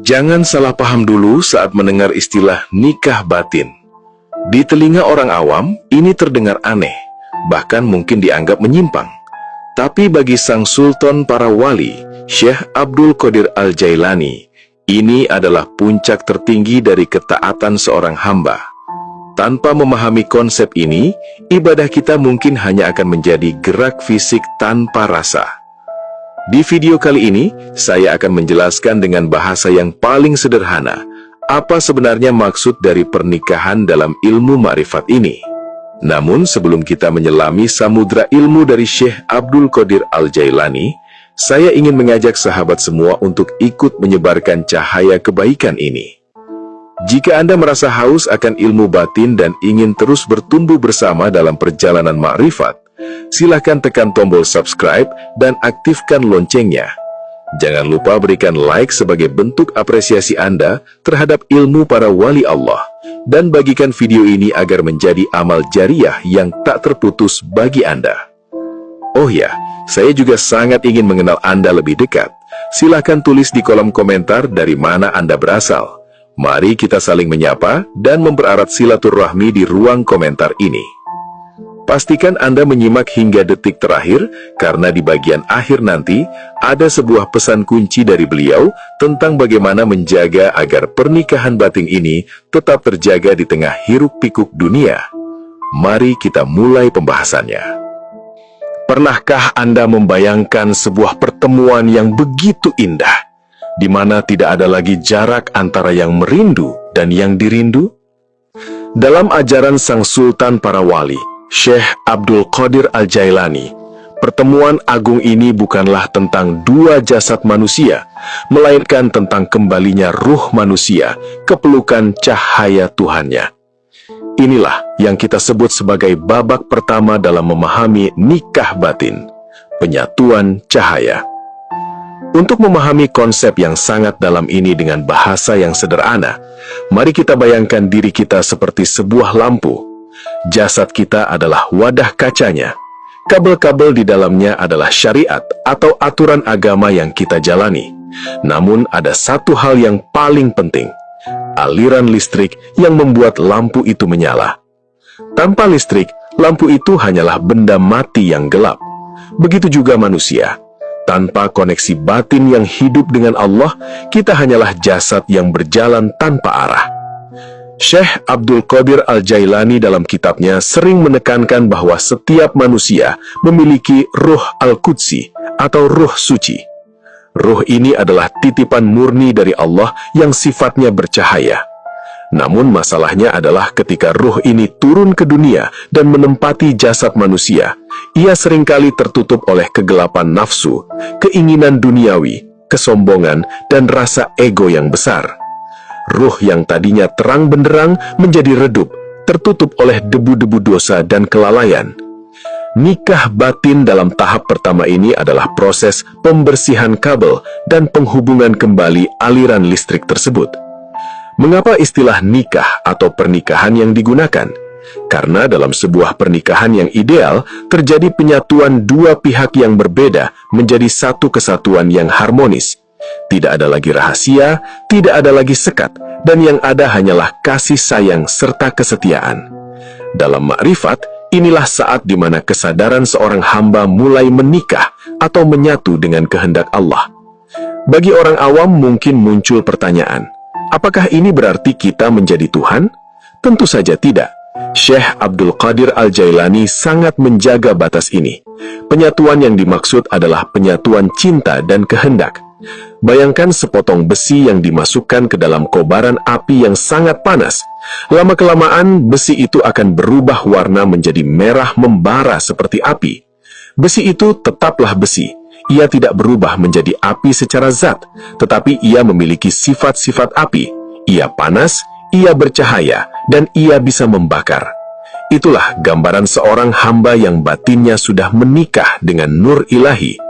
Jangan salah paham dulu saat mendengar istilah nikah batin. Di telinga orang awam, ini terdengar aneh, bahkan mungkin dianggap menyimpang. Tapi bagi sang sultan para wali, Syekh Abdul Qadir Al-Jailani, ini adalah puncak tertinggi dari ketaatan seorang hamba. Tanpa memahami konsep ini, ibadah kita mungkin hanya akan menjadi gerak fisik tanpa rasa. Di video kali ini, saya akan menjelaskan dengan bahasa yang paling sederhana, apa sebenarnya maksud dari pernikahan dalam ilmu ma'rifat ini. Namun sebelum kita menyelami samudra ilmu dari Syekh Abdul Qadir Al-Jailani, saya ingin mengajak sahabat semua untuk ikut menyebarkan cahaya kebaikan ini. Jika Anda merasa haus akan ilmu batin dan ingin terus bertumbuh bersama dalam perjalanan ma'rifat, silakan tekan tombol subscribe dan aktifkan loncengnya. Jangan lupa berikan like sebagai bentuk apresiasi Anda terhadap ilmu para wali Allah, dan bagikan video ini agar menjadi amal jariah yang tak terputus bagi Anda. Oh ya, saya juga sangat ingin mengenal Anda lebih dekat. Silakan tulis di kolom komentar dari mana Anda berasal. Mari kita saling menyapa dan mempererat silaturahmi di ruang komentar ini. Pastikan Anda menyimak hingga detik terakhir, karena di bagian akhir nanti, ada sebuah pesan kunci dari beliau tentang bagaimana menjaga agar pernikahan batin ini tetap terjaga di tengah hiruk-pikuk dunia. Mari kita mulai pembahasannya. Pernahkah Anda membayangkan sebuah pertemuan yang begitu indah, di mana tidak ada lagi jarak antara yang merindu dan yang dirindu? Dalam ajaran sang sultan para wali, Syekh Abdul Qadir Al-Jailani, pertemuan agung ini bukanlah tentang dua jasad manusia, melainkan tentang kembalinya ruh manusia ke pelukan cahaya Tuhannya. Inilah yang kita sebut sebagai babak pertama dalam memahami nikah batin, penyatuan cahaya. Untuk memahami konsep yang sangat dalam ini dengan bahasa yang sederhana, mari kita bayangkan diri kita seperti sebuah lampu. Jasad kita adalah wadah kacanya. Kabel-kabel di dalamnya adalah syariat atau aturan agama yang kita jalani. Namun ada satu hal yang paling penting, aliran listrik yang membuat lampu itu menyala. Tanpa listrik, lampu itu hanyalah benda mati yang gelap. Begitu juga manusia. Tanpa koneksi batin yang hidup dengan Allah, kita hanyalah jasad yang berjalan tanpa arah. Syekh Abdul Qadir Al-Jailani dalam kitabnya sering menekankan bahwa setiap manusia memiliki ruh Al-Qudsi atau ruh suci. Ruh ini adalah titipan murni dari Allah yang sifatnya bercahaya. Namun masalahnya adalah ketika ruh ini turun ke dunia dan menempati jasad manusia, ia seringkali tertutup oleh kegelapan nafsu, keinginan duniawi, kesombongan, dan rasa ego yang besar. Ruh yang tadinya terang benderang menjadi redup, tertutup oleh debu-debu dosa dan kelalaian. Nikah batin dalam tahap pertama ini adalah proses pembersihan kabel dan penghubungan kembali aliran listrik tersebut. Mengapa istilah nikah atau pernikahan yang digunakan? Karena dalam sebuah pernikahan yang ideal, terjadi penyatuan dua pihak yang berbeda menjadi satu kesatuan yang harmonis. Tidak ada lagi rahasia, tidak ada lagi sekat, dan yang ada hanyalah kasih sayang serta kesetiaan. Dalam ma'rifat, inilah saat di mana kesadaran seorang hamba mulai menikah atau menyatu dengan kehendak Allah. Bagi orang awam mungkin muncul pertanyaan, apakah ini berarti kita menjadi Tuhan? Tentu saja tidak. Syekh Abdul Qadir Al-Jailani sangat menjaga batas ini. Penyatuan yang dimaksud adalah penyatuan cinta dan kehendak. Bayangkan sepotong besi yang dimasukkan ke dalam kobaran api yang sangat panas. Lama-kelamaan besi itu akan berubah warna menjadi merah membara seperti api. Besi itu tetaplah besi. Ia tidak berubah menjadi api secara zat, tetapi ia memiliki sifat-sifat api. Ia panas, ia bercahaya, dan ia bisa membakar. Itulah gambaran seorang hamba yang batinnya sudah menikah dengan nur ilahi.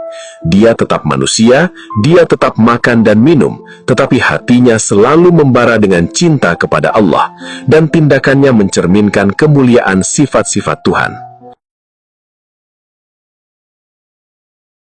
Dia tetap manusia, dia tetap makan dan minum, tetapi hatinya selalu membara dengan cinta kepada Allah, dan tindakannya mencerminkan kemuliaan sifat-sifat Tuhan.